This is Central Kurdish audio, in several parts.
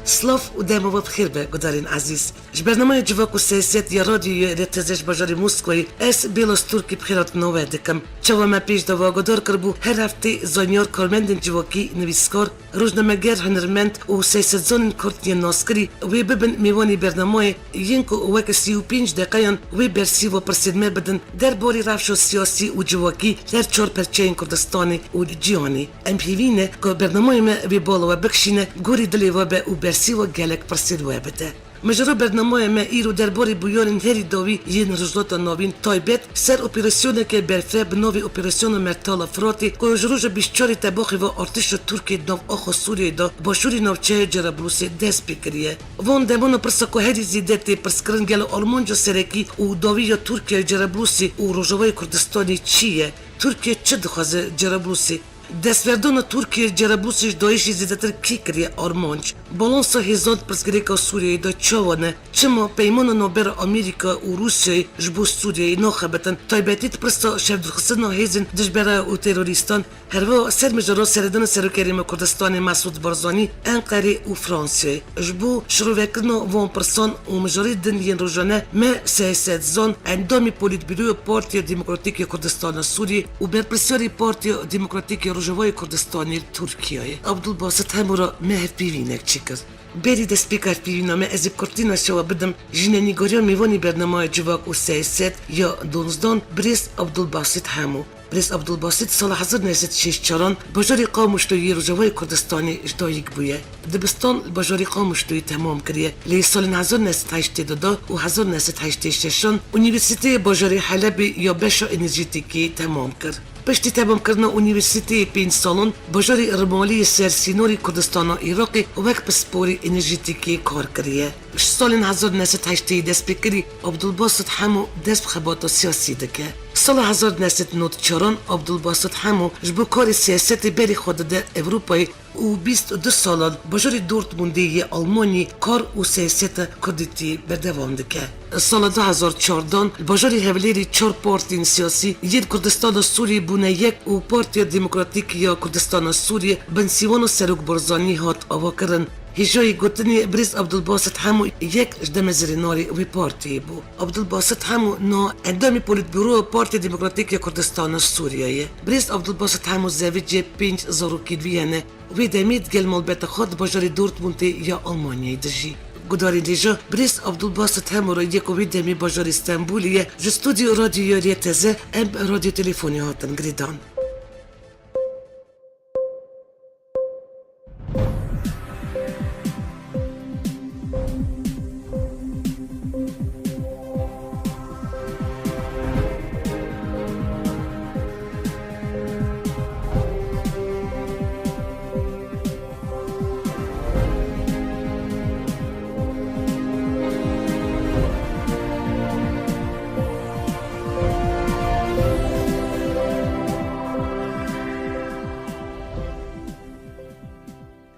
سلاف ودائما بخير بقدرين عزيز. برنامج جواك السياسات يا راديو رتزش بجاري موسكوي اس بيلوس تركي بخيرات نوادكم. چوا ما پیش دوا قدر کربو هر هفته زانیار کارمندن جواکی نویسکار روزنامه‌گر هنرمند و سیاست زن کردی ناسکری و ببن میوانی برنامه ینکو وک 35 دقیقه و برسی و پرسیدمه بدن در باری رفش سیاسی و جواکی در چهار پرچه کردستانی و جیانی. ام پیوینه که برنامه ما به بالا و بکشینه گوری دلی و به برسی و گلک پرسید و بده. مجرا برنامه ما ایرو درباره بیان هری داوی ین رجلات نوین تایبت سر اپراسیون که برفه به نوی اپراسیون مرتال فراتی که جروج بیشتری تباخی و ارتش ترکی نو آخو سوریه دا باشوری نوچه جرابلوسی دست بکریه. وان دمانو پرسا که هری زیدتی پرسکرن گل آلمانجا سرکی و داوی ترکیه جرابلوسی و روجوای کردستانی چیه؟ ترکیه چه دخوازه جرابلوسی؟ دستوردان ترکیه جرابلوسیش دایشی زیادتر کی کریه آرمانج. بالانسا هزار پرسگریکا سوریه دا چوانه چما پیمان نوبر امریکا و روسیه جبو سوریه ناخبتن تایبتیت پرسا شفدرخصنا هیزن دجبره و تروریستان هروا سر مجرا سردان سرکریم کردستان مسعود بارزانی انقره و فرانسیه جبو شروعکرنا وان پرسان و مجاری دنیین روزانه ما سیاست زان اندامی پولیت بیروی پارتی دموکراتیک کردستان سوریه و برپرسیاری پارتی دموکراتیک روجوای کردستانی ترکیه عبدالباسط همورا مهر پیوینک چیکر بری دست بیکار پیوینامه از کورتینا شوا بدم جننیگاریا میوانی برنامه جواک و سیاست یا دونزدان بریس عبدالباسط همو. بریس عبدالباسط سال 1964 بجاری قامشتویی روجوای کردستانی اجدایک بویه. دبستان بجاری قامشتویی تمام کریه. لی سال 1982 و 1986 اونیورسیته بجاری حلب یا بشا انرژیتیکی تمام کرد. پشتی تمام کردن اونیورسیته پین سالن بجاری ارمالی سرسینوری کردستان عراقی و وقت پسپوری انرژیتیکی کار کریه. سال 1980 دست بکری عبدالباسط همو دست بخبات سیاسی دکه. سال 1994 عبدالباسط همو جبو کار سیاست بری خود در اروپای و 22 سال بجاری دورتموندی آلمانی کار و سیاست کردیتی بردوام دکه. سال 2014 بجاری حولیری 4 پارتین سیاسی ید کردستان سوریه بونه یک و پارتی دموکراتیک یا کردستان سوریه بنسیوان و سروک برزانی هات آوا کرن. هجای گوتنی بریس عبدالباسط همو یک اجدام زریناری و پارتی بو. عبدالباسط همو نا اندامی پولیت بیرو پارتی دموکراتیک کردستان سوریه. بریس عبدالباسط همو زویج 5 زاروکی دویانه و دمید گل مالبت خود بجاری دورتموندی یا آلمانیای دجی. گداری دیجا بریس عبدالباسط همو را یک وی دمی بجار استانبولیه جستودیو رادیو ریتزه ام رادیو تلفونی هاتن گریدان.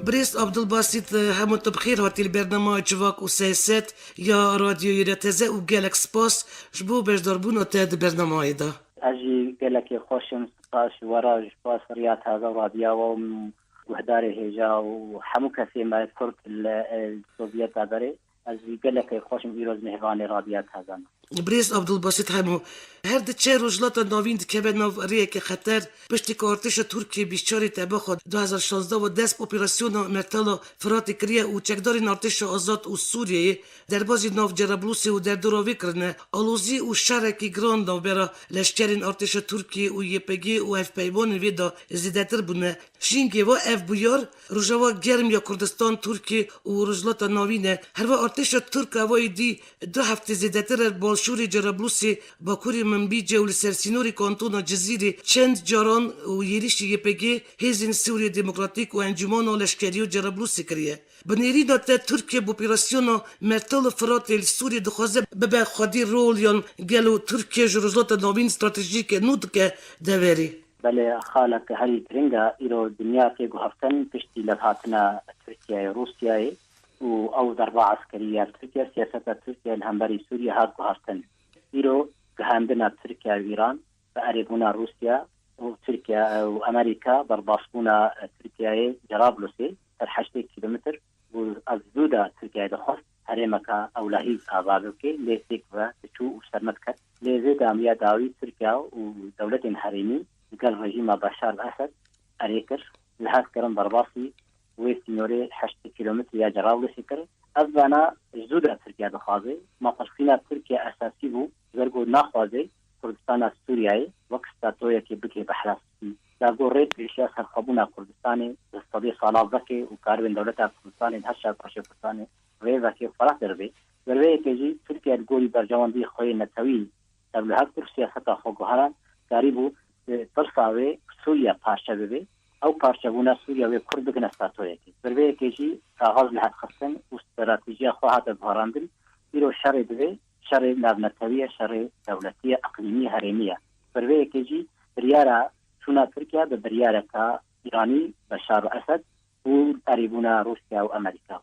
بریس عبدالباسط همو تبخیر هاتی البرنامه جواک و سیاست یا رادیو رتزه و گلک سپاس جبو بجداربون تاد برنامه دا. اجي گلک خوشم سپاس وراج سپاس ریات هذا رادیو و وهدار هجا و همو کسی ما کرد السوفیت داره از گلک خوشم ایروز مهربان رادیات هذا. بریس عبدالباسط همو هر دچه رجلات نوین که به نو ریه که خطر پشتی که ارتش ترکیه بیشتری تبا خود 2016 و دست اپراسیون مرتال فراتی کریه و چکداری ارتش آزاد و سوریه در بازی نو جرابلوسی و در دروی کرنه آلوزی و شرکی گراند و برا لشکرین ارتش ترکیه و یپگی و اف پیبان ویدا زیدتر بونه شینگی و اف بویار رجوا گرم یا کردستان ترکیه و رجلات نوینه هر و ارتش ترک وای دی 2 هفته زیدتر بالشوری جرابلوسی با کوری منبی جول سرسینوری کانتون جزیره چند جاران و یریش یپگی هیزن سوریه دموکراتیک و انجمان و لشکری و جرابلوسی کریه. بنیری داته ترکیه بوپیراسیون مرتال فرات سوریه دخوازه ببه خودی رول یان گلو ترکیه جروزلات نوین استراتژیک نود که دوری. بله خالق هری ترنگا ایرو دنیا که گفتن پشتی لبهاتنا ترکیه روسیه و او ضربه عسكريه تركيا سياسه تركيا الهمبري سوريا هاد گفتن ایرو گهاندنا تركيا و ایران فاريبونا روسيا و تركيا و امريكا برباسبونا تركيا جرابلسي 8 كيلومتر از زودا ترکیه دخواست هرمکا اولهی آبادو که لیسیک و چو و سرمت کرد لیزه دامیا داوی ترکیه و دولت حریمی قال رژیم بشار الاسد اريكر لهذا كرم برباصي ويستنوري 8 كيلومتر يا جراول سكر أذنا جزودة تركيا دخازي ما قرفينا تركيا أساسي بو زرقو ناخوازي كردستان سوريا وكستاتويا كي بكي بحراسي لابو ريت بيشياس هرخبونا كردستاني استضي صلاة ذكي وكاربين دولتا كردستاني هشا قرشي كردستاني غير ذكي فرح دربي دربي كيجي تركيا الجولي برجوان دي خوي نتوي تبلها تركيا ستا خوغوهارا قريبو ترساوي سوريا پارچه ببه او پارچه بونا سوریا و کرد بکن استاتویه که بربه کهجی کاغذ لحد خستن و استراتیجی خواهد بهاراندن ایرو شر ببه شر نابنتویه شر دولتیه اقلیمی هرمیه بربه کهجی بریارا چونا ترکیه به بریارا که ایرانی بشار اسد و قریبونا روسیا و امریکا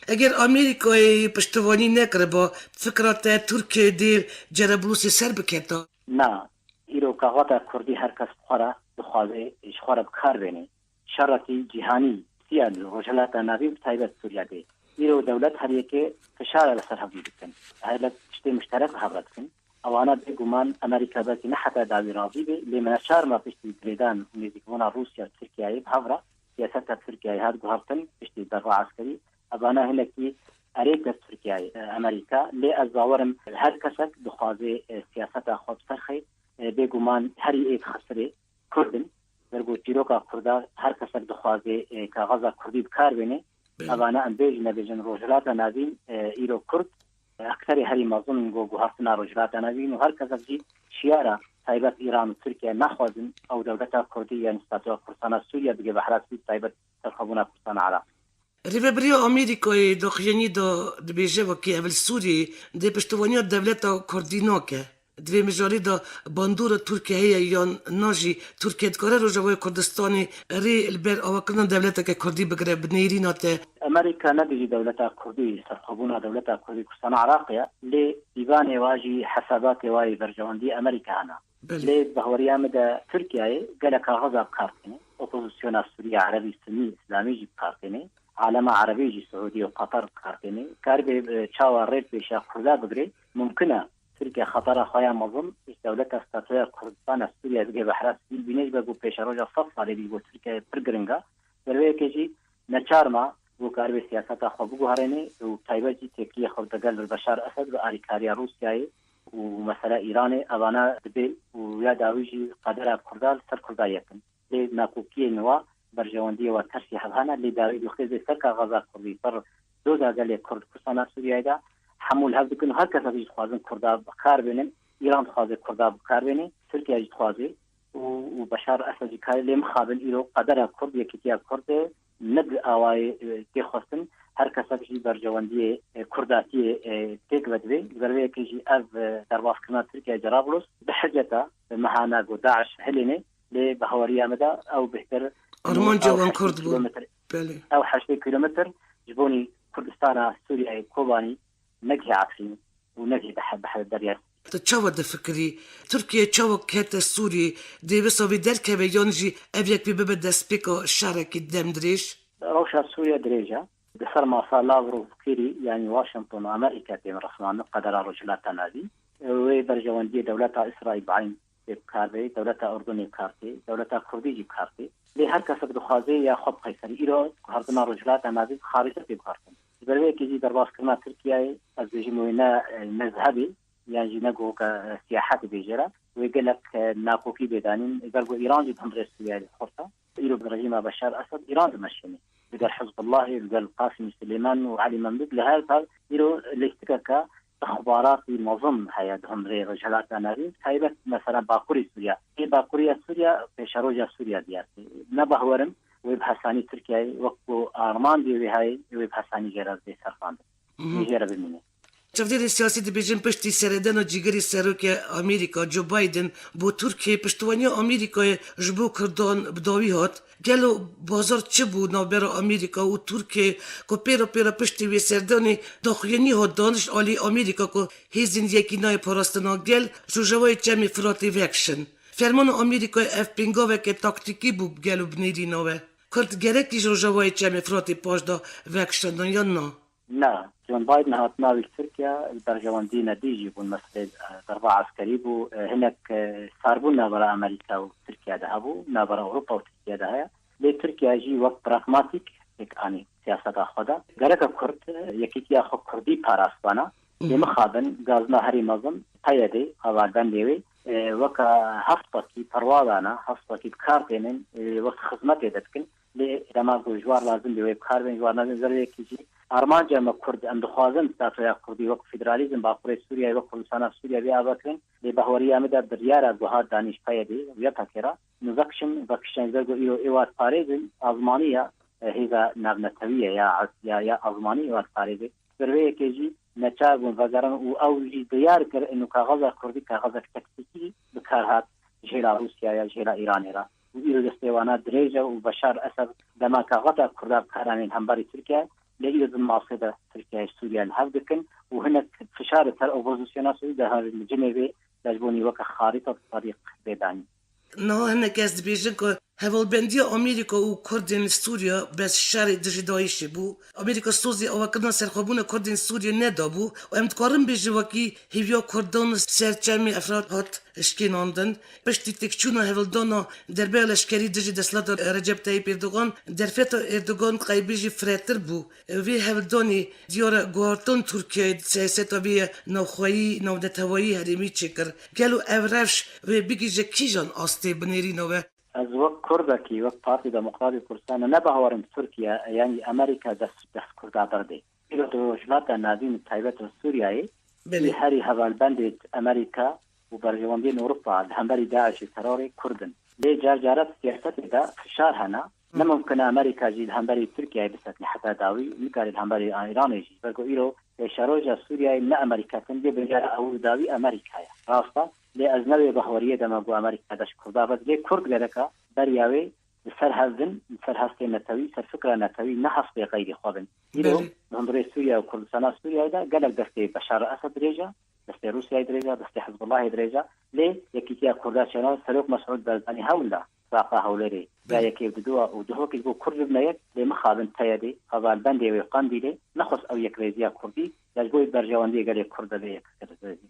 اگر امریکای پشتوانی نکره با فکرات ترکیه دیر جربلوسی سر بکرد نه ایرو کاغذ کردی هر کس بخوره بخوازه اشخوره بکار بینه شرطی جهانی سیاد روجلات ناوی بتایبت سوریا دی ایرو دولت هر یکی فشار لسر هبی بکن هلت تشتی مشترک هبرد کن اوانا بگومان امریکا باتی نه حتی داوی راضی بی لیمن چار ما پشتی گریدان نزدیکونا روسیا ترکیه بهورا سیاست ترکیه هاد گوهرتن پشتی دروا عسکری اوانا هلکی أريد تركيا أمريكا لأزاورم هر كسك بخوازي سياسة خود سرخي بيقومان هري ايد خسري كردن برگو تیروکا کردا هر کس دخوازه کاغذ کردی بکار بینه اوانا انبیج نبیجن روجلات نازین ایرو کرد اکثر هری مظلوم گو گوهرتنا روجلات نازین و هر کس جی شیارا تایبت ایران و ترکیه نخوازن او دولتا کردی یا نستاتوا کردستان سوریا بگه بحرات بید تایبت ترخبونا کردستان عراق Ribebrio Amerikoj do hjeni do dběževo ki evel Suri, de peštovonio devleta koordinoke. Dve mežori do bandura Turkiye yon noji Türkiye kore rojavoy Kurdistani ri elber avakna devleta ke Kurdi begre bneirinate. امریکا ندیجی دولتا کردی سرخبونا دولتا کردی کردستان عراقیه لی دیوان واجی حسابات واجی برجواندی امریکا هنا لی بهوریا مده ترکیه گله کاغذ بکارتنه اپوزیسیون سوریه عربی سنی اسلامی جی بکارتنه عالم عربي جي سعودي وقطر كارتيني كاربي تشاور ريت بيشا خدا بغري ممكنه تركيا خطر خايا مظن دولتها استاتويا كردستان سوريا بيجي بحراس بينيش بقو بيشا روجا صف على بيجو تركيا برغرنغا دروي كيجي نچارما بو كاربي سياستا خبو هرني وتايبا جي تركيا خودگل بشار اسد واريكاريا روسيا ومثلا ايران اوانا دبي ويا داويجي قدر كردال سر كردايتن لي ناكوكي نوا برجواندی و ترسی هفهانا لیداری دخیزی سرکا غذا کردی پر دو داگلی کرد کسانا سوریای دا حمول هف دکن هر کس ازیج خوازن کردا بکار بینن ایران خوازه کردا بکار بینن ترکیه اجید خوازه و بشار اسدی کاری لیم خابن ایرو قدر کرد یکیتیا کرد ند آوای تی خواستن هر کس ازیج برجواندی کرداتی تیک بدوی گروه کیجی از درواز کنا ترکیه جرابلوس بحجتا مهانا و داعش هلینه لی بهوریا مدا او بهتر أرمان جوان كرد بو بله أو 8 كيلومتر جبوني كردستان سوريا كوباني نجي عقلي ونجي بحد الدريا تشاو ده فكري تركيا تشاو كات سوري دي بس بدل كبيونجي أبيك ببدأ سبيكو شارك الدم دريش روشا سوريا دريجة بصر ما صار لافرو فكري يعني واشنطن وأمريكا تيم رسمان قدر رجلات نادي وبرجوان دي دولتها إسرائيل بعين بكارتي دولتها أردني بكارتي دولتها كردي بكارتي لی هر کس بدخوازه یا خب قیصری ایرو هردنا رجلات نازی خارجه بکارتن برای کیجی درباز کردن ترکیه از جمهوریت مذهبی یعنی نگو که سیاحت بیجره و يقولك ناقوكي بدانين قالوا إيران جد هم رئيسية الخرطة إيرو برجيم بشار أسد إيران دمشقني قال حزب الله قال قاسم سليمان وعلي ممدود لهذا إيرو الاستكاكا أخبارات منظم هيادهم رجالات أنارين هايبت مثلا باكوري سوريا هي باكوريا سوريا بشروجا سوريا دياتي نبهورم ويبحثاني تركيا وقو أرمان دي وهاي ويبحثاني جراز دي سرفان نيجيرا بالميني Çavderi siyaseti bejin pişti seredeno cigeri seroke Amerika Joe Biden bu Türkiye piştvaniya Amerika'ya jbu kırdon bdavi hat gelo bazar çi bu navbera Amerika u Türkiye ko pera pişti ve serdani daxyeni hat danish ali Amerika ko hezin yekinay parastana gel jujavay çemi frati vekşin ferman Amerika F-15 ke taktiki bu gelo bnedi nove کرد گرکی جوجوای چه مفروتی پاش دا وکشتن یا نه؟ نه جون بايدن هات ناوي تركيا برجواندي نديجي بون مسألة ضربة عسكري بو هناك صاربون نابرا أمريكا وتركيا دهبو نابرا أوروبا وتركيا دهيا لي تركيا جي وقت براغماتيك هيك أني سياسة خدا غرق كرد يكيتيا خو كردي باراستانا لمخابن غازنا هري مظن قيدي هواغان ليوي وكا هفتكي پروالانا هفتكي بكارتينن وقت خدمت يدتكن لما جوار لازم ليوي بكارتين جوار لازم زرية كيجي ارمانجا ما كرد ام دخوازن ستاتویا کردی وقت فدرالیزم باقور سوریا وقت کردستان سوریا بیا بکرین لبهوریا مدد بریارا گوهاد دانش پیدی ویا تکرا نزکشم وکشن زرگو ایوات پاریزن آلمانیا هیزا نبنتویه یا آلمانی ایوات پاریزه بروی کیجی نچاگون وزارن او جی دیار کر انو کاغذ کردی کاغذ تکتیکی بکارهات جهلا روسیا یا جهلا ایران را ویرو دستیوانا دریجا و بشار اسد لما کاغذ کرداب کارانین همباری ترکیه لأيضا معصبة تركيا سوريا الهفدكن وهناك فشارة الأوبوزيسيون سوريا هذا الجنوبي لجبوني وك خارطة طريق بيداني. نه هنگ از بیشتر که هوالبندی آمریکا و کردین سوریا بس شر دجدایشی بو آمریکا سوزی آوکردن سرخوابون کردین سوریا ندابو و امتکارم بیشتر وکی هیویا کردان سرچمی افراد هات اشکیناندن پشتی تکچونا هوالدانا در بیال اشکری دجی دستلات رجب طیب اردوغان در فتا اردوغان قایبیجی فراتر بو وی هوالدانی دیار گوارتان ترکیه سیاست وی نوخوایی نودتوایی هریمی چکر گلو اورفش و بگیجه کیجان آسته بنیرینوه از وقت كردكي وقت بارتي ديمقراطي كردستان نبهورم تركيا يعني امريكا دست كردا برده إلى دوجلات نادين تايبت سوريا بله هاري هذا بندت امريكا وبرجواندين اوروبا الهمبري داعش التروري كردن لي جارجارات سياسات دا فشار هنا ما ممكن امريكا جي الهمبري تركيا بس حتى داوي نقال الهمبري ايران يجي بقول إيرو شاروجا سوريا لا امريكا تنجي بجار او داوي امريكا راستا لأزنبي بحورية دما بو أمريكا داش كردا بس ليه كرد لركا برياوي سر هزن سر هستي نتوي سر فكرة نتوي نحس بغير خوابن إلو نهندري سوريا وكردستان سوريا دا قالك دستي بشار أسد دريجة دستي روسيا دريجة دستي حزب الله دريجة ليه يكيتيا كردا شنو سلوك مسعود بلداني هولا ساقا هولري لا يكيب دوا ودهو كيبو كرد بنايك لمخابن تيادي هذا البندي ويقاندي لي نخص أو يكريزيا كردي لجبوي برجواندي قال كرد ليك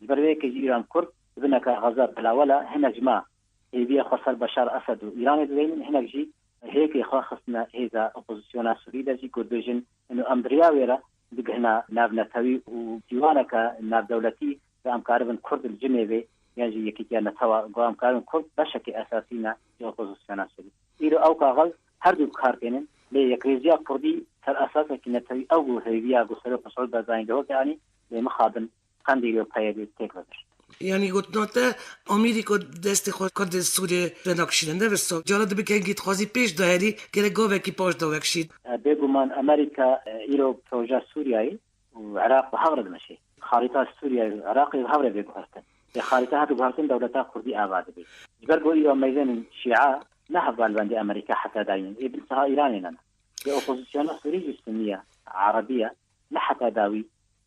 بريك إيران كرد بنك غزة بلا ولا هنا جماعة هي خسر بشار أسد وإيران دين هنا جي هيك خاصنا هذا أوبوزيسيون سوريا جي كودجن إنه أمريكا ويرا بجهنا نابنا توي وديوانك ناب دولتي بأمكاربن كرد الجنوبي يعني يكيتيا نتوا بأمكاربن كرد بشكل أساسينا أوبوزيسيون سوريا إيرو أو كاغل هردو كارتين لي يكريزيا كردي سر أساسا كنتوي أو هيبيا غسلو مسعود بزاين دوك يعني لمخابن قنديل وبايدي تكبر یعنی گفتناته آمریکا دست خود کرد سوریه رناکشیدنده و سو جالب بکنگید خوازی پیش داری که گاوه کی پاش داوکشید بگو من امریکا ایرو پروژه سوریایی و عراق بحورد مشي خارطة سوريا العراق بحورد بگو هستن خارطة هاتو بحورتن دولتا كردي آباد بي جبرگو ایرو ميزان شيعة نحب البند امريكا حتى داين ابنتها ايرانينا الاوبوزيسيون سورية جسمية عربية لحتى داوي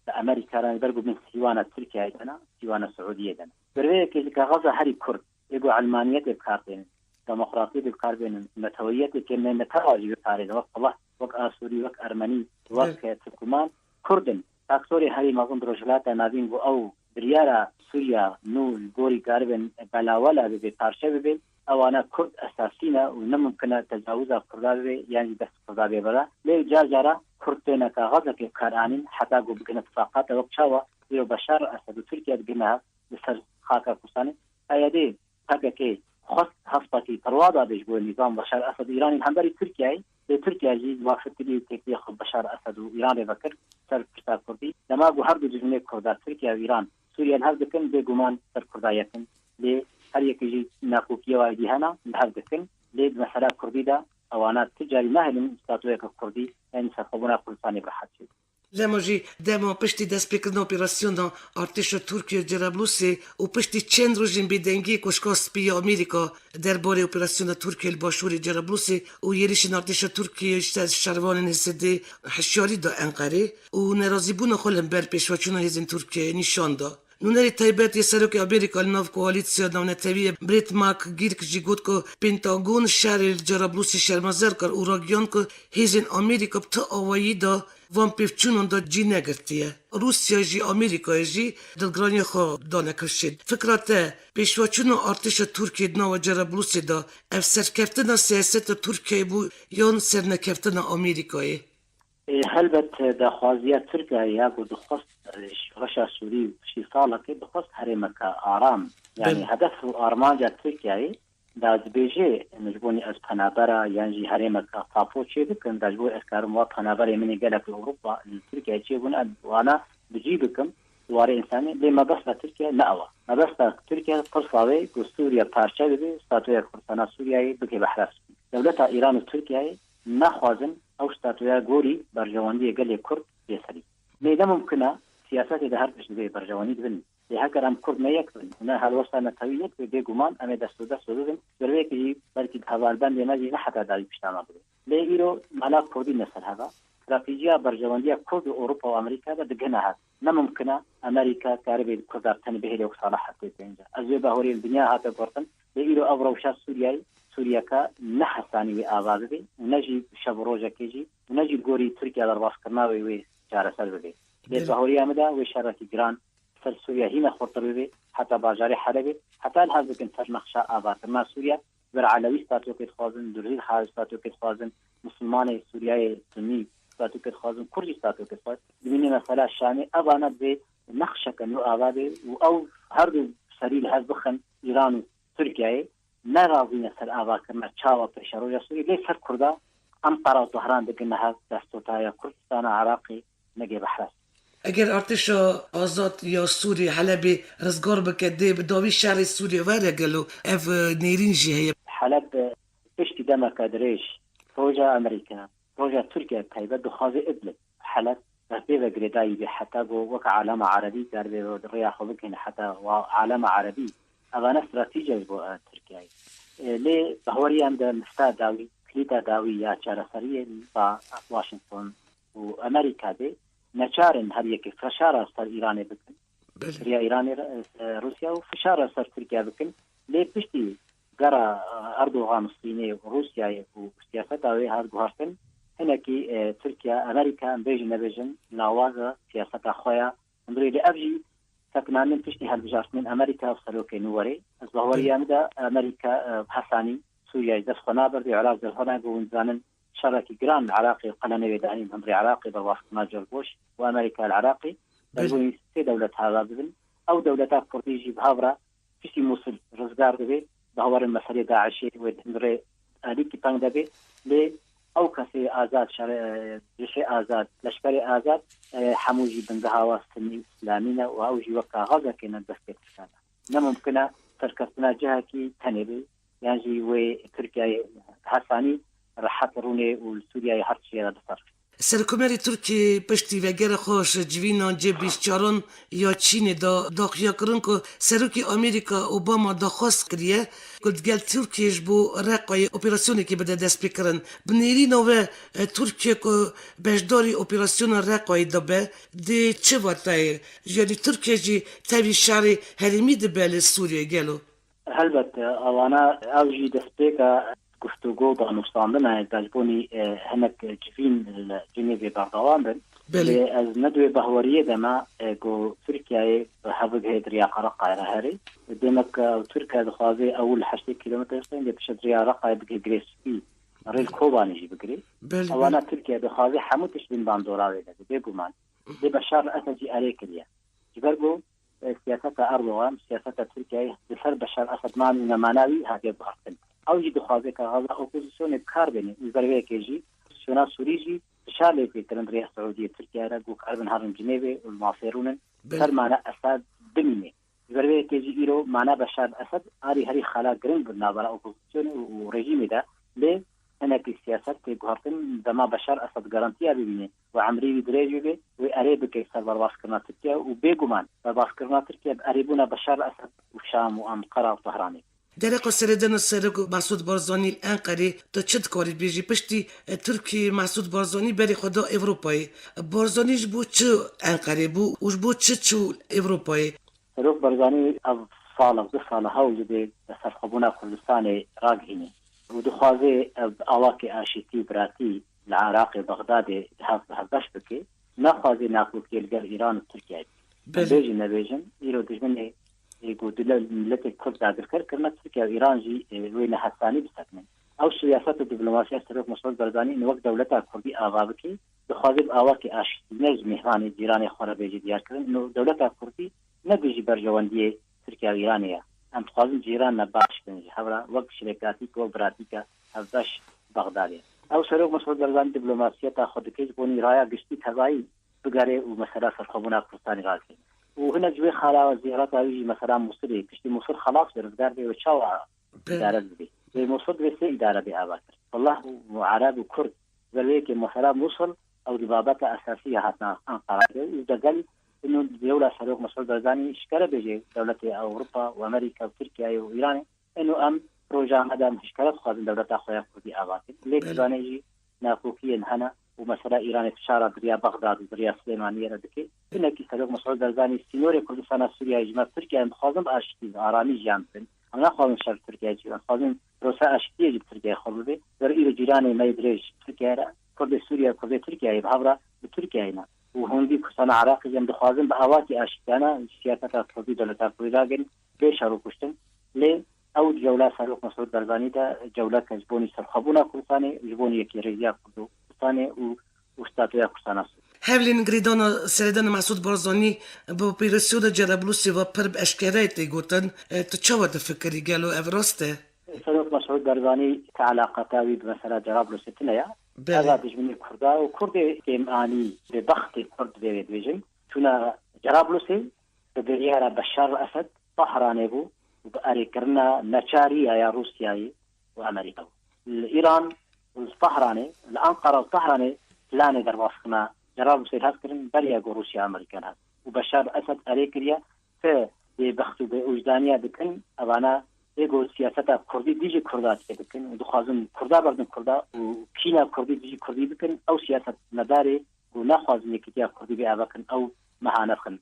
امريكا راه برغو من سيوانا تركيا انا سيوانا سعوديه دنا بريك كغزه هري كرد يقو علمانيه بكارتين ديمقراطيه بكارتين متويه كنا نتواجد بكارتين والله وك سوري وك ارمني وك تركمان كردن اكثر هري مازن درجلات نادين او بريارا سوريا نو غوري كاربن بلا ولا ببارشه ببين او انا كرد اساسينا ونمكن تجاوز كرداوي يعني بس كرداوي بلا لي جارجارا كردنا كغزة كارانين حتى قو بقنا اتفاقات وقت شاوة يرو بشار أسد وتركيا بقناها بسر خاكا كساني ايادي تاكا كي خص هفطاكي ترواضا بيجبو النظام بشار أسد إيراني الهمبري تركيا تركيا جي وافدت لي تكلي خب بشار أسد وإيران بكر سر كرتا كردي لما قو هردو جزمي كردا تركيا وإيران سوريا الهردكن بيقومان سر كردايتن لي هر يكي جي ناكوكيا وايدي هنا الهردكن لي بمسألة كردي دا اوانات تجاري مهلم استاتوية كردي يعني سرخبونا كردستاني براحت شد Lemoži, demo pešti da spekno operacijono artišo Turkijo Džerablusi u pešti čendružim bidengi koško spije Ameriko derbore operacijono Turkijo il başuri Džerablusi u yerişin artišo Turkijo işte şarvanın hissedi haşyari da Ankara u nerazibuno kolem ber peşvaçuna hizin Türkiye nişanda. نونری تایبەتی سەرۆکی ئەمریکا لە ناو کۆالیسیۆ ناونەتەویە برێت ماک گیرک جی گوت کو پێنتاگۆن شاری جەرابلوسی شەرمەزار کر û ragiyan ku hêzên Amerîka bi ti awayî da van pêvçûnan da cî negirtiye. Rusya jî Amerîkayê jî dilgiraniyê xwe dane kirşên. Fikra te pêşveçûna artêşa Tirkiyeyê di nava Cerablusê da ev serkeftina siyaseta Tirkiyeyê bû yan sernekeftina Amerîkayê? هەلبەت داخوازیە تورکیا بۆ دخواست ڕەشا سووری شی ساڵەکەی دخواست هەرێمەکە ئارام یعنی هەدەف و ئارمانجا تورکیایی دازبێژێ مجبوونی ئەس پەنابەرە یانجی هەرێمەکە تاپۆ چێ بکەن داژبۆ ئەسکارم وا پەنابەرێ منی گەلک ئەوروپا تورکیا چێ بوون وانە بجی بکەم دوارە ئینسانی لێ مەبەستە تورکیا نەوە مەبەستە تورکیا پرساوێ گو سووریا پارچە ببێ ستاتویا کوردستانە سووریایی بکێ بەحرەس دەولەتە ئیران و تورکیایی ناخوازن ئەو ستاتویا گۆری بەرژەوەندیە گەلێ کورد بێسەری لێدە ممکنە سیاسەتی دە هەر پشت بێ بەرژەوەنی بن لێ هەگەر ئەم کورد نەیەک بن هەنا هەڵوەستا نەتەوی یەک بێ بێگومان ئەمێ دەست و دەست ببن گەروەیەکی بەلکی هەوالبەند لێنەجی نەحەتا داوی پشتانە بێ لێ ئیرۆ مەلا کوردی نەسەر هەبا استراتیژیا بەرژەوەندیە کورد و ئەوروپا و ئەمریکا بە دگەنە هات نەممکنە ئەمریکا کارە بێت کوردار تەنە بهێلێ و ساڵە حەتێ پێنجە ئەزێ بەهۆری دنیا هاتە گۆڕتن لێ ئیرۆ ئەو ڕەوشە سووریایی سووریەکە نەحەسانی وێ ئاوا ببێ و نەژی شەب ڕۆژەکێژی و نەژی گۆری تورکیا دەڕباسکردناوی وێ چارەسەر ببێ لێ بەهۆری ئەمەدا وێ شارەتی گران سەر سووریا هینە خۆرتر ببێ حتا باژارێ حەلەبێ حتا هەز بکەن سەر نەخشە ئاواترما سووریا بەرعەلەوی ستاتۆکێت خوازن درزیل حاج ستاتۆکێت خوازن مسلمانی سووریای سنی ستاتۆکێت خوازن کوردی ستاتۆکێت خواز ببینێ مەسەلا شامی ئەوانە بێ نەخشەکەن و ئاوا بێ و ئەو هەردوو سەری لە هەز بخەن ئیران و تورکیایە ناڕازینە سەر ئاواکردنە چاوە پێشە ڕۆژە سووری لێ سەر کووردا ئەم قەرا و تۆهران دەگەنە هەز دەستۆتایە کوردستانە عراقی نەگێ بەحرەس ئەگەر ئارتێشە ئازاد یا سووری حەلەبێ ڕزگار بکە دێ bi dawî şerê Sûriye veregel û ev nêrîn jî heye. حەلەب پشتی دەمەکە درێژ ڕۆژە ئەمریکا ڕۆژە تورکیا تایبەت دخوازێ ئیدلب حەلەب بەپێ بە گرێدایی بێ حتا بۆ وەک عالەمە عەرەبی دەربێ ڕێیاخۆ بکەین حتا عالەمە عەرەبی ئەوانە استراتیژیە بۆ تورکیای لێ بەهۆریان دە مستا داوی کلیتا داوی یا چارەسەریە با واشنگتن و ئەمریکا بێ نەچارن هەر یەکێ فشارە سەر ئیرانێ بکەن یا ئیرانی رووسیا و فشارە سەر تورکیا بکەن لێ پشتی گەڕە ئەردۆغان سینێ و رووسیای و سیاسەتاوێ هەرگوهارتن هەنێکی تورکیا ئەمریکا بێژن نەبێژن ناوازە سیاسەتا خۆیان ئەمرێ لێ ئەبژی تەکنانن پشتی هەڵبژارتنین ئەمریکا و سەرۆکەی نووەرێ ئەس بەهۆریاندا ئەمریکا حەسانی سووریای دەست خۆ نابردی عراق دەرخۆنا بوونزانن شەڕێکی گران عراقی قەلەنەوێ دانین هەمری عراقی بەڕواستما جۆرج بوش و ئەمریکا العراقی دەبووی سێ دەولەت هاوا ببن ئەو دەولەتا کوردیژی بهاوڕا پشتی مووسڵ ڕزگار دەبێت بەهۆرن مەسەلەی داعشی وێ هەندڕێ ئەلیکی پەنگ دەبێت لێ ئەو کەسێ ئازاد جێشێ ئازاد لەشکری ئازاد هەمووژی بنگە هاواستنی ئیسلامینە و ئەوژی وەک کاغەزەکەنە دەستپێکشانە نەممکنە سەرکەوتنە جەهەکی تەنێ بێ یانجی وێ تورکیای حەسانی ڕەحەت ڕوونێ و سووریای هەرچیە دەسەر Serokkomarê Tirkiyê piştî vegera xweş civînan cê bîstçaran ya Çînê da daxuya kirin ku Serokê Amerîka Obama daxwast kiriye ku gel Tirkiye ji bo reqayê operasyonekê bide destpêkirin. Bi nêrîna we Tirkiye ku beşdarî operasyona reqayê dibe dê çi vatayê? Yani Tirkiye jî tevî şerê herêmî dibe li Sûriyê gelo. هەلبەت ئەوانە ئەوژی دەستپێکە گفتوگۆ دانوستاندنە دەستبوونی هەنێک جوین لە جنێڤێ بەردەوام بن ئەز نەدوێ بەهوەریە دەما گۆ تورکیایê هەبک هەیە دریا قەرەقایرە هەرێ دێمەکە تورکیا دەخوازێ ئەو لە 8 کیلۆمتر لێ پشە دریا ڕەقای بگێ گرێسپی ڕێل کۆبانیژی بگرێ ئەوانە تورکیا دەخوازێ هەموو تشتین باندۆراوێ دەبێ بێگومان دێ بەشار ئەسەدی ئەرێ کردیە جبەر بۆ سیاسەتە ئەردۆغان سیاسەتە تورکیای لەسەر بەشار ئەسەدمان و نەماناوی هاتێ بهاتن ئەوجی دخوازێ کە غەزا ئۆپۆزیسیۆنێ بکار بێنێ بەروەیەکێژی سیۆنا سووریژی فشار لێ پێکردن ڕێیا سعودیە تورکیارە گو کاربن هەرم جنێڤێ و مافێرونن سەرمانە ئەساد بمینێ بەروەیەکێژی ئیرۆ مانە بەشار ئەسەد ئاری هەری خەلا گرنگ بن ناوبەرە ئۆپۆزیسیۆن و ڕێژیمێدا لێ هەنێکی سیاسەت تێگوهارتن دەما بەشار ئەسەد گەرانتیا ببینێ و عەمریوی درێژی بێ و ئەرێ بکەی سەر بەرباسکردنا تورکیا و بێگومان بەرباسکردنا تورکیا ئەرێبوونە بەشار ئەسەد و شام و ئەنقەرە و تەهرانê Derek serêdana Serok Mesûd Barzanî li Enqerê tu çi dikarî bêjî piştî Tirkiye Mesûd Barzanî berê xwe da Ewropayê. Barzanî ji bo çi Enqerê bû û ji bo çi çû Ewropayê? سروک برزانی از سال دو سال هاوز به سرخبونا کردستان راگینی و دخوازه آواک آشتی براتی العراق بغداد هفدش بکه نخوازه ناکوکی الگر ایران و ترکیه بیجی نبیجن ایرو دجمنه يقول ملت الكرد داخل كلمة تركيا وإيران جي وين حساني بسكنه أو سياسات الدبلوماسية سرق مسعود برزاني إن وقت دولتها الكردي آغابكي بخاطب آواكي نجم مهراني جيراني خورا بيجي ديار كرن إنه دولتها الكردي نبيجي برجواندية تركيا وإيرانية أم تخاطب جيران نباش كنجي حبرا وقت شركاتي وبراتيكا هفداش بغدادية أو سرق مسعود برزاني دبلوماسية تاخد كيس بوني رايا قشتي تغاي بقاري ومسألة سرخبونا كردستاني غازي وهنا جوي خلا وزيارات هذه مثلا مصري كشتي مصر خلاص برزدار بي وشاوع إدارة بي مصر بس إدارة بأباكر والله وعرب وكرد ذلك مثلا مصر أو دبابات أساسية هاتنا أنقرة إذا قال إنه دولة سلوك مسعود برزاني إشكال بيجي دولة أوروبا وأمريكا وتركيا وإيران إنه أم بروجرام هذا إشكال خاص دولة أخويا كردي أباكر ليك زانيجي ناكوكي هنا ومسألة إيران فشارة دريا بغداد ودريا سليمانية ردكي إنك سلوك مسعود برزاني سينوري كردستان سوريا إجماع تركيا انتخاذم أشتي آرامي جامبن أنا خاصم شر تركيا جيران خاصم روسا أشتي جب تركيا خلبي در إيرو جيراني ما يدريج تركيا كرد سوريا كرد تركيا يبهبرا بتركيا هنا وهندي كردستان عراق جم دخاذم بأواكي أشتانا سياسة كردي دولة كردي بيشارو كشتن ليه أو جولة سلوك مسعود برزاني دا جولة كجبوني سرخبونا كردستاني جبوني يكي رجيا كردو وستاتویا کردستان هفلین گریدانا سردان مسعود برزانی با پیرسیون جرابلوسی و پرب اشکره تی گوتن تو چه وقت فکری گلو افراسته؟ سلوك مسعود برزانی كعلاقة تاوي بمسألة جرابلس تنايا هذا بجمني كردا وكرد كيماني ببخت الكرد بيجن تونا جرابلسي بدريارة بشار الأسد طهران بو وبأري كرنا نشاري يا روسيا وأمريكا الإيران والطهراني الأنقرة والطهراني لاني درباسكنا جرابلسي هاسكرن بريا روسيا أمريكا هاس وبشار الأسد أريكريا في بخت بوجدانية بكن أبانا يقول سياسة كردي ديجي كردات بكن ودخازم كردا بردن كردا وكينا كردي ديجي كردي بكن أو سياسة مداري ونخازم يكتيا كردي بأبكن أو معانفكن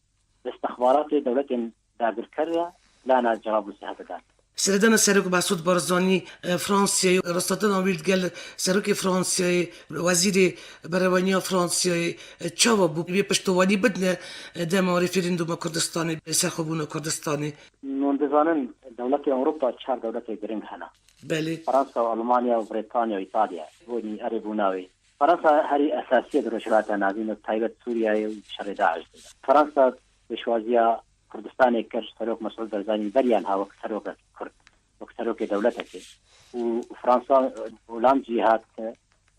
استخبارات دولة داخل كريا لانا جرابلسي هذا سردان سروک مسعود برزانی فرانسیایی راستان آمید گل سروک فرانسیایی وزیر بروانی فرانسیایی چاوا بو بی پشتوانی بدنه دم رفرندوم کردستانی سرخوبون کردستانی منتظرن دولت أوروبا تشار دولت جرين هنا بله فرنسا وألمانيا وبريطانيا وإيطاليا بوني أريبوناوي فرنسا هري أساسية دروشلات نازين وتايبة سوريا وشر داعش فرنسا بشوازية كردستان كرش سروك مسعود برزاني بريان ها وكسروك كرد وكسروك دولتك وفرنسا ولام جهات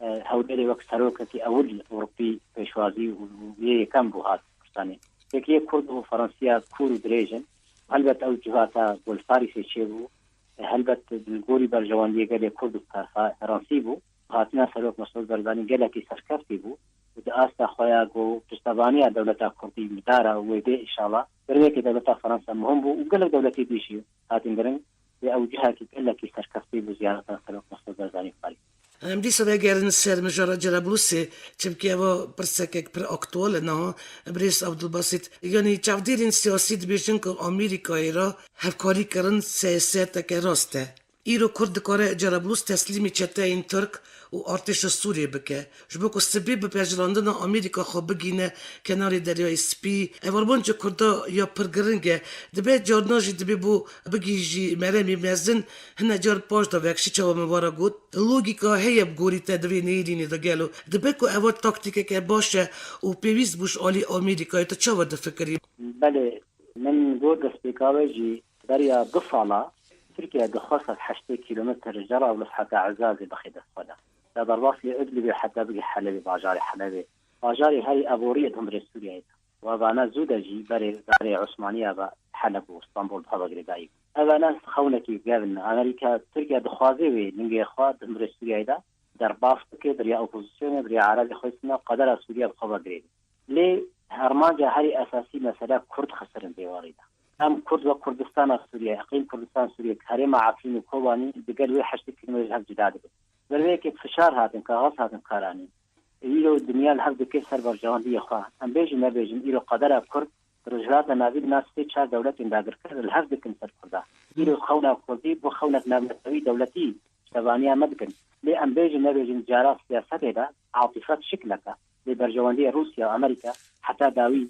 هودري وكسروك كي أول أوروبي بشوازي ويكم بوهات كردستاني كي كرد وفرنسيا كورو دريجن هلبت أو جهاتا والفارسي شيبو هلبت بالقوري برجواندية قال كرد فرنسي بو هاتنا سروك مسعود برزاني قال كي سركفتي بو وده آستا خويا جو تستبانية دولة كردي مدارة ويبي إن شاء الله بريك دولة فرنسا مهم بو وقال دولتي بيشيو هاتين قرن بأوجهها كي قال كي سركفتي بو زيارة سروك مسعود برزاني فاري دی سوی گرن سر مجرد جرابلوسی چمکی او پرسکک پر اکتوال نه بریس عبدالباسط یعنی چودیرین سیاسی بیشتر که آمریکایی را همکاری کردن سیاست که راسته ایرو کرد کار جرابلوس تسلیمی چته این ترک و ارتش سوریه بکه جبو که سبب پیشراندن آمریکا خوب بگینه کنار دریای سپی اولبانچ کردا یا پرگرنگه دبی جارناجی دبی بو بگیجی مرمی مزن هنه جار پاش دا وکشی چوا موارا گود لوگیکا هی بگوری تدوی نیرینی دا گلو دبی که اول تاکتیکه که باشه و پیویز بوش آلی آمریکایی تا چوا دا فکری بله من گود دستیکاوی دریا دو ساله تركيا دخلت 8 كيلومتر جرى ولسحة عزازي بخيدة الصدى هذا الراس لأدلبي حتى بقي حلبي باجاري حلبي باجاري هاي أبورية هم سوريا وأنا زودجي بري عثمانية بحلب واسطنبول بهذا قريبايب هذا ناس خونكي قابلنا أمريكا تركيا دخوازي ننجي إخوات هم سوريا در بافتك دريا أوبوزيسيون دريا عربي خويسنا قدر سوريا بخبر قريب ليه هرمانجا هاي أساسي مسألة كرد خسرن بيواريدا هم كرد وكردستان سوريا اقليم كردستان سوريا هريما عارفين وكواني بقال وي 8 كيلومتر هب جداد بريك فشار هاتن كاغاس هاتن قراني يلو الدنيا الحب كيسر برجوان دي اخوان ام بيجي ما بيجي يلو قدر كرد رجلات نابد ناس في شا دولة داگر کرد الهفد کن سر کرده ایرو خونا کردی بو خونا نابنتوی دولتی شتوانیا مدکن لی امبیج نبیجن جارا سیاست دا عاطفت شکلکا لی برجواندی روسیا و امریکا حتی داوی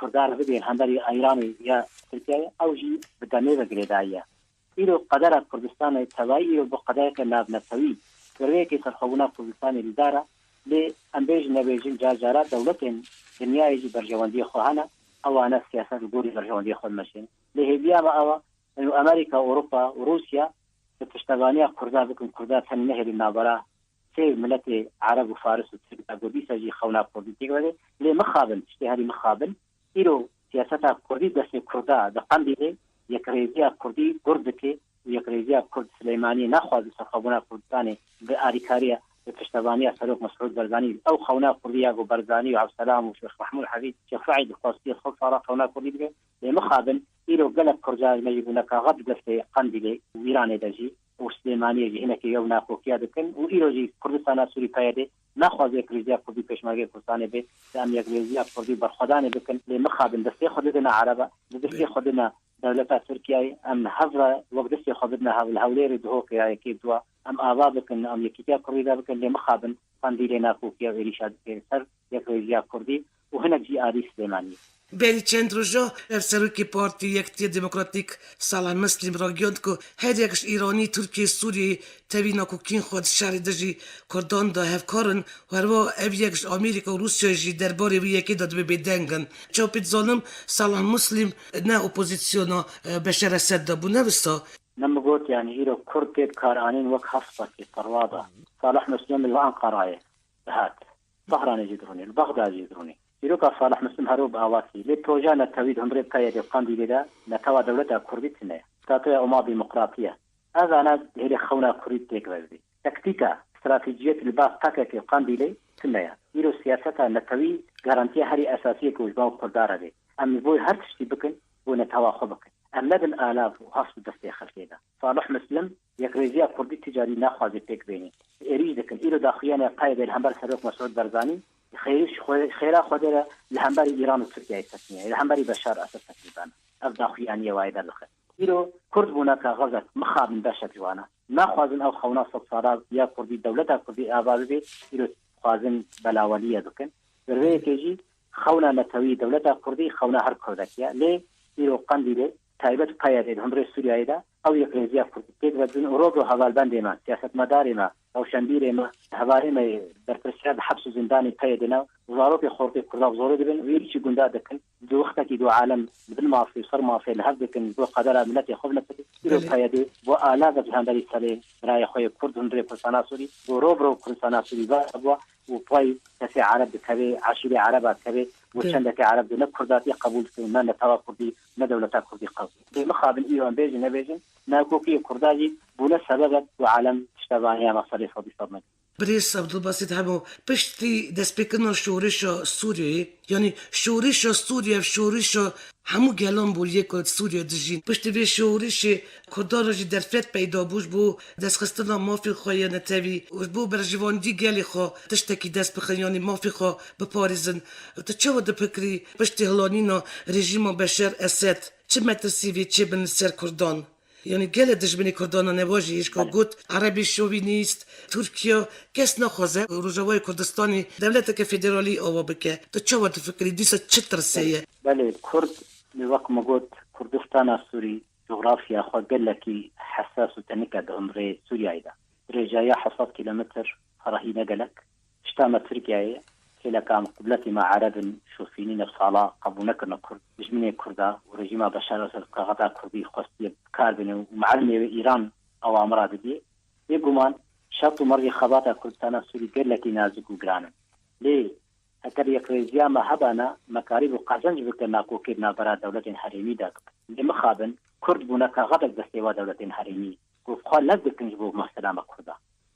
کردار بدین هندری ایرانی یا ترکیه او جی بدنه بگریدایه ایرو قدر کردستان توایی و بو قدر که نابنتوی گروه که سرخونا کردستان لیداره لی امبیج نبیجن جارا دولت دنیای جی برجواندی خوهانه او انا سياسات الجوري برجواندي خود ماشين لهبيا ما او انه امريكا اوروبا وروسيا تشتغلانيا كردا بكم كردا ثاني نهر النابرا سي ملتي عرب وفارس وتركيا بيسجي خونا كردي تيغلي لي مخابل اشتهاري مخابل ايرو سياسات كردي بس كردا دقندي يكريزيا كردي كردكي ويكريزيا كرد سليماني ناخذ صخبونا كرداني باريكاريا تشتغلانيا سلوك مسعود برزاني او خونا كرديا ابو برزاني وعبد السلام وشيخ محمود حبيب شيخ فايد القاسطي خلص خونا كردي لمخابل إيرو قلب كرجال ما يقولنا كغد قصة قنديلي وإيران دجي وسليمانية جي هناك يوم ناقو كيادكن وإيرو جي كردستان سوري بايدي ناخذ يكريزيا كردي بيشمارجي كردستان بي تام يكريزيا كردي برخدان بكن لمخابل دستي خدنا عربة دستي خدنا دولة تركيا أم هذا وقت دستي خدنا هذا الهولير دهوك يا كيف دوا أم آبابكن أم يكتيا كردي بكن لمخابل قنديلي ناقو كيا إريشاد كيسر يكريزيا كردي وهنا جي آدي سليمانية Beli centru jo, Evseruki Parti, Jektie Demokratik, Salah Muslim Regionku, Hedjekš Irani, Turkije, Surije, Tevina Kukin Khod, Shari Daji, Kordon da Hevkarın, Varvo Evjekš Amerika, Rusya ji derbari vijeki da dve bedengen. Çopit zonum, Salah Muslim, ne opozisyona Beşer Esed da bu ne visto? لما قلت يعني إيرو كرد كارانين وكحفصة في طروادة صالح مسلم الأنقرة هات ظهران يجدروني البغداد يجدروني إيروكا صالح مسلم هروب آواتي لبروجا نتويد هم ريب كايا قاندي لدا نتوا دولتها كردي تنايا تاتويا أما ديمقراطية هذا أنا هيري خونا كردي تيكوزي تكتيكا استراتيجية الباس تاكا قاندي لي تنايا إيرو سياستها نتوي غارانتيا هري أساسية كوجباو قردارة دي أم بوي هر تشتي بكن ونتوا خبكن أم لدى الآلاف وحصل دستي خلفيدا صالح مسلم يكريزيا كردي تجاري ناخوازي بيك بيني إريج دكن إيرو داخليانا قايدة الهمبر سروق مسعود برزاني خيرا خدرا لهمبري إيران وتركيا التسمية لهمبري بشار أساس تقريبا أبدا خيانية وايدا لخير إيرو كرد هناك غزت مخاب من باشا جوانا ما خوازن أو خونا صد يا كردي دولتها كردي آبادي إيرو خوازن بلاولية دكن برغي كيجي خونا نتوي دولتها كردي خونا هر كردكيا ليه إيرو قندي ليه تایبەت قایەت هەمڕێ سووریایدا ئەو یەکرێزیە کورد بەدن ڕۆژ و هەواڵبەندێمە سیاسەتمەدارێمە ڕەوشەنبیرێمە هەوارێمە بەرپرسیار بە حەبس و زیندانی پەیدێنە وزارەتی خۆڕی کوردا زۆر دەبن ویریی گوندا دەکەن دوو وەختێکی دوو عالم بدن مافی سەر مافی لە هەر دەکەن بۆ قەدەرە ملەتی خۆ نەکرد ئیرۆ پەیدێ بۆ ئالادە هەندەری سەرێ برای خۆی کورد هەندێ کوردستان سووری بۆ ڕۆبرۆ کوردستان سووری بووە وطوي كسي عرب كبي عشيرة عرب كبي وشندك عرب دون كرداتي قبول ما نتوا كردي ما دولة كردي قبول بمخابن إيران بيجن نبيجن ناكوكي كرداجي بولا سبب وعالم تشتبانيا مصاريف وبيصابنا بريس عبد الباسط همو پشتی دست بکنن شورش سوریه یعنی شورش سوریه شورش همو گلان بول یک سوریه دژین پشتی به شورش کردارجی در فت پیدا بوش بو دست خستن مافی خواه نتوی و بو برجواندی گلی خواه تشتکی دست بخن یعنی مافی خواه بپاریزن تا چه وده پکری پشتی هلانینا رژیم بشار اسد چه مترسیوی چه بن سر کردان یعنی گله دشمنی کردان نواجهش که گفت عربی شوینیست ترکیه کس نخوازه روجوای کردستانی دولت که فدرالی آوا بکه تو چه وقت فکری دیسا چه ترسیه بله کرد لوقت ما گفت کردستان سوری جغرافیا خود گلکی حساس و تنکه عمر سوریا ایده رجایا 700 کیلومتر راهی نگلک اشتام ترکیه كلا كان قبلتي مع عرب شوفينين الصلاة قبل نكرنا كرد بجميع كردا ورجيم بشار الأسد قاعدة كردي خاصية كاربن ومعلمة إيران أو أمراض دي يقومان شرط مري خباطة كردستان سوري قال لك نازك وقرانا ليه هكذا يكريزيا ما هبانا مكاريب وقازنج بكنا كوكيبنا برا دولة حريمي داك لمخابن كرد بناك غدق دستيوا دولة حريمي وفقال لذلك نجبوه محسلامة كردا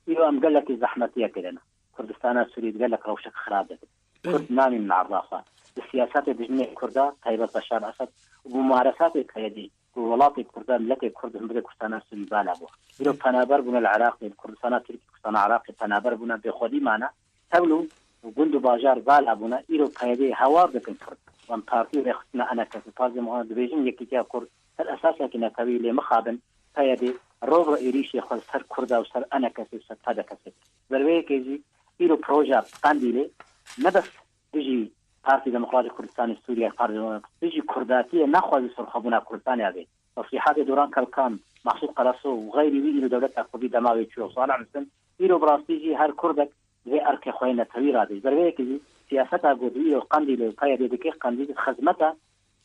إيو أم قال لك زحمتية كدنا كردستان سوري قال لك روشك خراب كرد نامي من عرافة السياسات بجميع كردا طيبة بشار أسد وممارسات كيدي وولات كردا ملك كرد هم كردستان سوري بالابو إلو تنابر بنا العراق كردستان تركي كردستان عراق تنابر بنا بخودي معنا تبلو وقندو باجار بالابونا إلو كيدي هوار دكن كرد وان بارتي رخصنا أنا كفاز مهند بيجن يكتيا كرد الأساس لكن كبير مخابن فيدي روبرو إيريش يخل سر كردا وسر أنا كسي سر هذا كسي بربيه كيجي إيرو بروجا قانديلي نبس بيجي بارتي ديمقراطي كردستان السورية قارن بيجي كرداتية ناخذ سرخبونا كردستان هذه تصريحات دوران كالكان محسوب قرصو وغيري إيرو دولة أقوبي دماغي تشوف صالح مثلا إيرو براستيجي هر كردك زي أرك خوينا توير هذه بربيه كيجي سياستها قدوية وقانديلي وقايدة دكي قانديلي خدمتها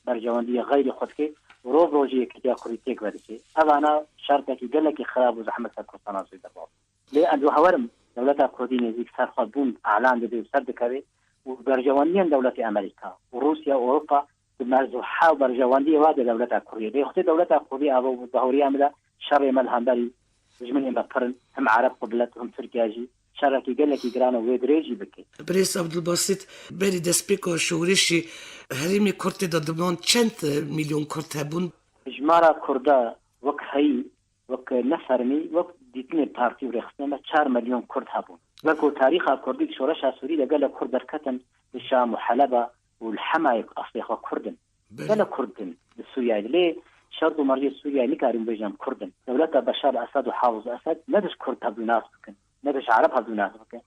برجواندية غير خدكي وروبروجي كتيا كوريتيك بدشي هذا أنا شرطك يقول لك خراب وزحمة كردستان في الدباب لأن هورم دولة كردين يزيك صار خدون أعلان بدي وسرد كذي وبرجوانيين دولة أمريكا وروسيا وأوروبا بمرزو حاو برجواندية واحدة دولة كوريا دي أختي دولة كوريا أبو ظهورية ملا شر ملهم بري جمني بكرن هم عرب قبلت هم تركياجي شركي قال لك يقرانا ويدريجي بكي بريس عبد الباسط بری دسپیکو شورشی هریمی کرد دادمان چند میلیون کرد هبون إجمارا كردا وك هي وك نفرمي وك ديتني بارتي ورخصنا 4 مليون كرد هبون وكو تاريخ كردي شورشا سوري قال كرد ركتن بالشام وحلبة والحما أصليخ كردن قال كردن بالسوريا ليه شرط مرجع سوريا نكارم بيجام كردن دولة بشار الأسد وحافظ الأسد ندش كرد هبو ناس بكن ندش عرب هبو ناس بكن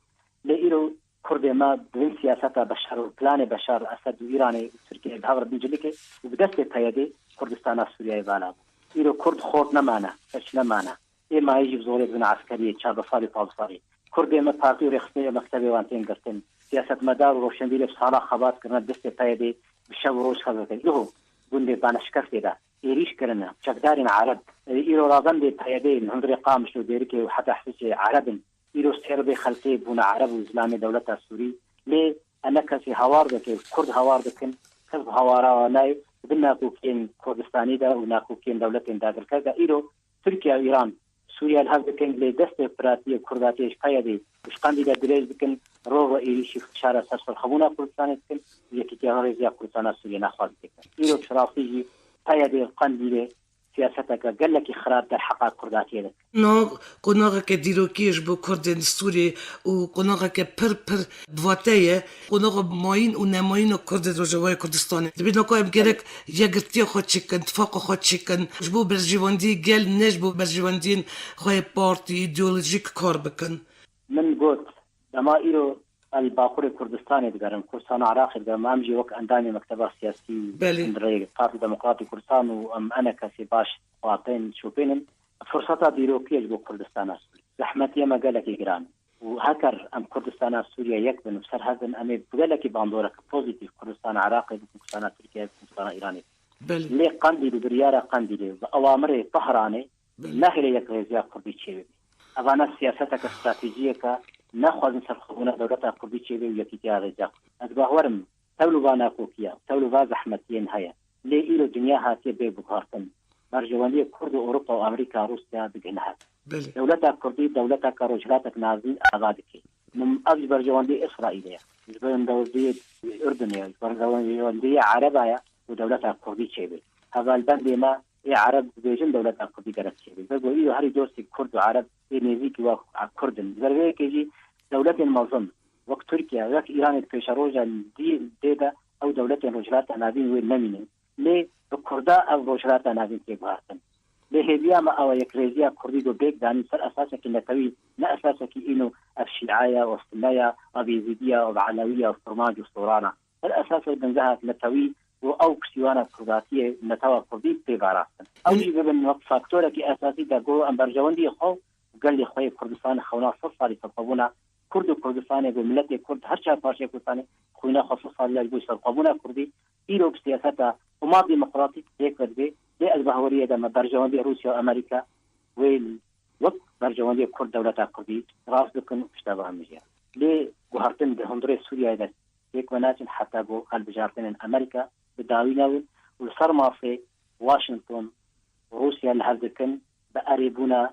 لإيرو كرد ما بين سياسة بشار وبلان بشار الأسد وإيراني وتركيا بهاور بنجلكي وبدست تيادي كردستان سوريا بالا إيرو كرد خود نمانا فش نمانا إيه ما يجي بزوري بن عسكرية شاب صاري طالصاري كرد ما بارتي رخصني مكتبي وانتين قرتن سياسة مدار وروشنبيل بصالة خبات كرنا دست تيادي بشاب وروش خبات له بندي بانش كفتي ده إيريش كرنا شكدارين عرب إيرو رازن دي تيادي من هندري قامش وديركي وحتى حسيسي عرب إيرو سير بخلقي بنا عرب وإسلامي دولة السوري ليه أنا كسي هوار دكي كرد هوار دكن كذب هوارا ناي بناكو كين كردستاني دا وناكو كين دولة داخل كذا إيرو تركيا إيران سوريا الهاب دكن لي دست براتي كرداتي شقيدي مش قاندي دا دريج دكن روغ إيريش شارع سرسل خبونا كردستاني دكن يكي ريزيا كردستان سوريا نخواد دكن إيرو شرافيجي قيدي قاندي سياستك قال لك خراب در حقات كرداتي لك نو قناغه که دیروکیش بو کردن سوری و قناغه که پر دواتیه قناغه ماین و نماین و کرد روجوای کردستانه دبی نکایم گرک یگرتی خود چکن تفاق خود چکن جبو برجواندی گل نش بو برجواندین خواه پارتی ایدئولوژیک کار بکن من قلت لما إيرو الباقور كردستاني دقارن كردستان عراقي دقارن أمجي وك أنداني مكتبة سياسي اندري بارتي ديمقراطي كردستان وأم أنا كسي باش قاطين شوبينن فرصة ديروكية جو كردستان السوري زحمتي ما قالك إيران وهكر أم كردستان السوريا يكبن وسر هذا أمي بقالك باندورك بوزيتيف كردستان عراقي كردستان تركيا كردستان إيراني ليه قندي بريارة قندي بأوامر طهراني ناهل يكريزيا كردي تشيبي أبانا سياستك استراتيجية ناخذ سرخونا دولة كردي تشيبي ويكيتيا رزاق أتباهورم تولوبانا كوكيا تولوبا زحمتين هيا ليه إيرو دنيا هاتي بيبقارتن برجوانية كرد أوروبا وأمريكا روسيا بجنها دولة كردي دولة كروجلاتك نازل أغادكي من أجل برجوانية إسرائيلية برجوانية أردنية برجوانية عربية ودولة كردي تشيبي هذا البند ما عرب بيجن دولة كردي قرب تشيبي بقول إيرو هاري دوسي كرد وعرب نيزيكي وكردن برجوانية كيجي دولة منظم وقت تركيا وقت إيران تكشروجا ديدا أو دولة روجلات نازل وين نمينين ليه بكردا أو روجلات نازل تبارتن ليه بيا ما أو يكريزيا كردي دو بيك داني سر أساسك النتوي لا أساسك إنه الشيعية والسنية وبيزيدية وبعلوية وفرماج وصورانا الأساس بنزهة نتوي أو كسيوانا كرداتية نتوى كردي تبارتن أو يجب أن فاكتورك أساسي دقو أن برجواندي خو قال لي خوي كردستان خونا صفاري تطبونا كرد كردستان بملت كرد هر شيء باشي كردستان خونا خصوصا للجوش القبوله كردي إيرو بسياسته وما ديمقراطي هيك بدي ليه البهوريه ده برجواندي روسيا وامريكا وين وقت برجواندي كرد دوله كردي راس بكن اشتباه مجيا ليه جهرتن بهندري سوريا ده هيك وناس حتى جو قلب جارتن امريكا بداوينا والصرمه في واشنطن وروسيا لهذكن بقريبونا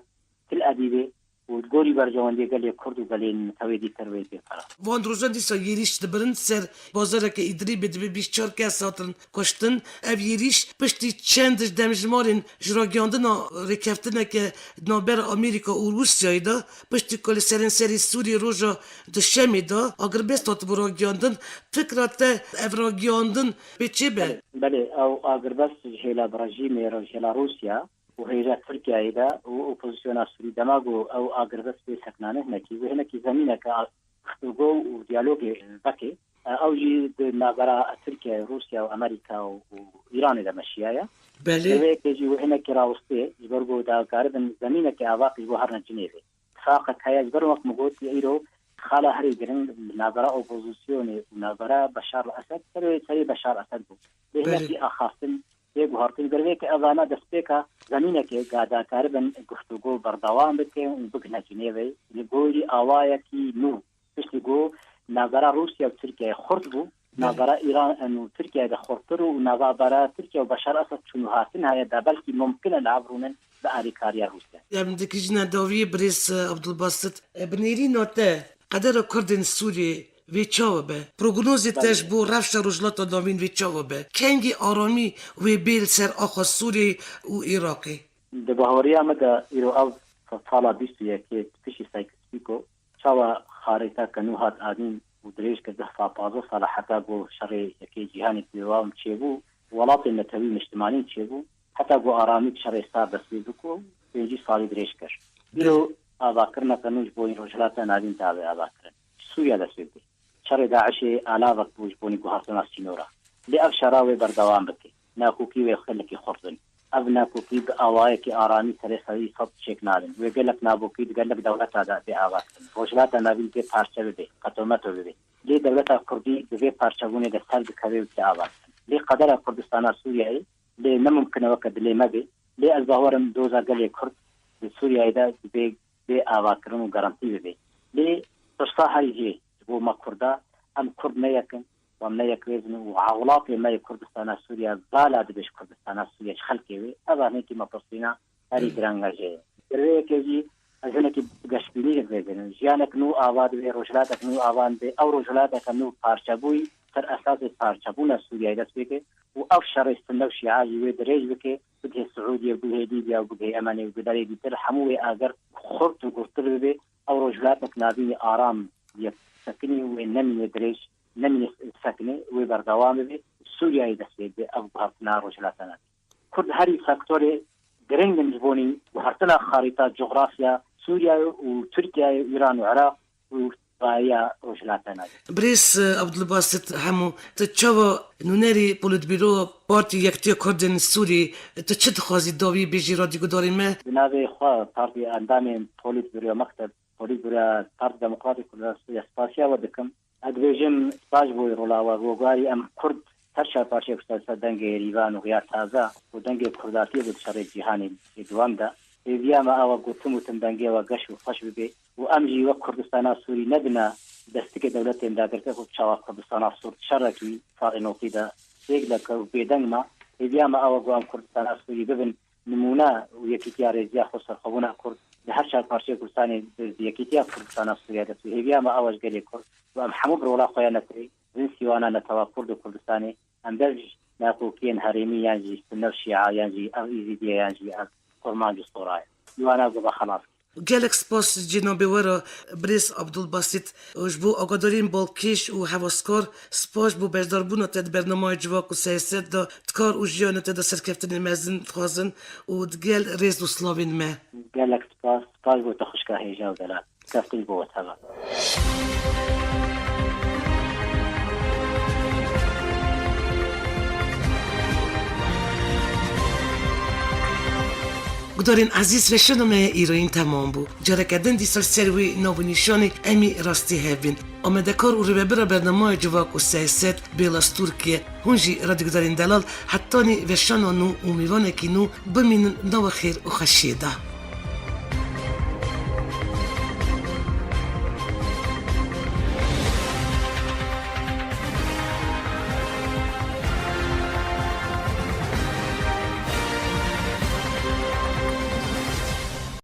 تل أبيبي وتقولي برجواندي قال لي كرد وقال لي تويدي تروي بفرا وان روزان دیسا یریش دبرن سر بازار که ایدری بده بیش چار که ساتن کشتن اف یریش پشتی چندش دمجمارین جراگیاندن رکفتن که نابر امریکا و روسیای دا پشتی کل سرین سری سوری روژا دشمی دا اگر بستات براگیاندن فکرات اف راگیاندن به چه به؟ بله او اگر بس جهلا برجيم جهلا روسيا وهي تركيا إذا وأوبوزيسيون سوري دماغو أو أقرب بسكنانه هناكي وهناكي زمينة كأخذوا وديالوج بكي أو جي ناقرا تركيا روسيا وأمريكا وإيران إذا مشيايا بله كيجي وهناكي راوستي يبرقوا دا قاربا زمينة كأواقي وهرنا جنيفي فاقت هيا يبرقوا وقت مقود يأيرو خالا هري جرين ناقرا أوبوزيسيون وناقرا بشار الأسد سري بشار الأسد وهناكي أخاصن گوهرتن گروه که اذانا دستپیکا زمینه که گادا کاربن گفتگو بردوام بکن و بکنه جنیوی نگوری آوایا کی نو پشتی گو نظر روسیا و ترکیه خورد بو نظر ایران انو ترکیه ده خورتر و نظر ترکیه و بشار اسد چونو هاتن های ده بلکی ممکنه لعبرونن به آریکاریا روسیا يعني دكيجنا داوية بريس عبد الباسط بنيري نوتا قدر كردن سوري ویچاوبه پروگنوزی تش بو رفش روجلات دامین ویچاوبه کنگی آرامی و بیل سر آخا سوری و عراقی ده بهاریا مده ایرو او سالا بیستویه که پیشی سایکسپیکو چاوا خارطه کنوهات آدین و دریش که ده فاپازو سالا حتی بو شرعی یکی جهانی دیوام چه بو ولاتی نتوی مجتمعین چه بو حتی بو آرامی شرعی سار دستی بکو بینجی سالی دریش کر ایرو آبا کرنا کنوش بو این روجلات نادین تابع آبا کرن سویا دستی بی شر داعش آلاف بوج بوني جوهرتنا سينورا لأف شراوي بردوام بكي ناكوكي ويخلكي خرطن أب ناكوكي بأوايكي آرامي سريسي صد شيك نادن ويقلك نابوكي تقلك دولة هذا بآواتن وجلاتا نابين كي پارچه ببي قطومتو ببي لي دولة كردي ببي پارچهوني دستال بكوي بآواتن لي قدر كردستان سوريا لي نممكن وقت لي مبي لي الظهورم دوزا قلي كرد بسوريا دا بي آواترون وغرانتي ببي لي تصاحر جي وما كردا أم كرد ما يكن وما يكويزن وعغلاطي ما كردستان سوريا بالا دبش كردستان سوريا خلقي هذا هيك ما تصينا هري درانجا جي ريكي أجنك قشبيني غيزن جيانك نو آواد بي رجلاتك نو آوان بي أو رجلاتك نو پارچبوي سر أساس پارچبونا سوريا دست بيكي وأفشر استنو شعاجي ويدريج بيكي بده السعودية وبده ليبيا وبده أماني وبده ليبيا حموي آجر خرط وقرطر بي أو رجلاتك نابيني آرام سكني ونمي دريش نمي سكني وبردوام بي سوريا يدسي بي أفضلنا رجلاتنا كل هاري فاكتوري جرينج نجبوني وهرتنا خريطة جغرافيا سوريا وتركيا وإيران وعراق وغاية رجلاتنا بريس عبد الباسط همو تتشاوى نونيري بوليت بيرو بارتي يكتيا كردن سوري تتشد خوازي داوي بيجي راديو دارين ما بنابي خواه بارتي اندامي بوليت بيرو مكتب بوليت بيرو بارتي ديمقراطي كردستان سباسيا ودكم ادويجم سباج بوي رولا وغوغاري ام كرد هرشا بارشي كردستان دنگي ريوان وغيار تازا ودنگي كرداتي بشاري جهاني دوام دا إذا أو قلتم تندنجي وقش وفش ببي وأمجي وكردستان سوري ندنا دستك دولة داقرته وشوا كردستان سوري شركي فارنو كده يقلك وبيدنما إذا أو قام كردستان سوري ببن نمونا ويكيتيا رزيا خسر خبونا كرد لهرشا بارشي كردستان يكيتيا كردستان سوري هذا إذا ما أوج قلي كرد وأم حمود رولا خيانتي زنسيوانا نتوا كرد كردستاني أم برج ناكوكين هريمي ينجي النفشيعة ينجي أو إيزيديا ينجي فرمانجي صوراي يوانا بابا خلاص جالك سباس جنابي ورا بريس عبد الباسط وجبو اقدرين بالكيش وحواسكار سباش بو برداربونا تد برنامج جواك وسياسات دا تكار وجيانا تد سركفتن المازن تخازن ودقال ريز وسلاوين ما جالك سباس بو تخشكا هيجا ودلال كفتن بو وتهلا گدارین عزیز و شنومه ایران تمام بود جاره کردن دیسال سروی نو نشانی امی راستی هبین آمده کار او رو ببره برنامه جواک و سیاست بیلاس ترکیه هنجی رادیو دارین دلال حتانی و شنانو و میوانه که نو بمینن نو خیر و خشیده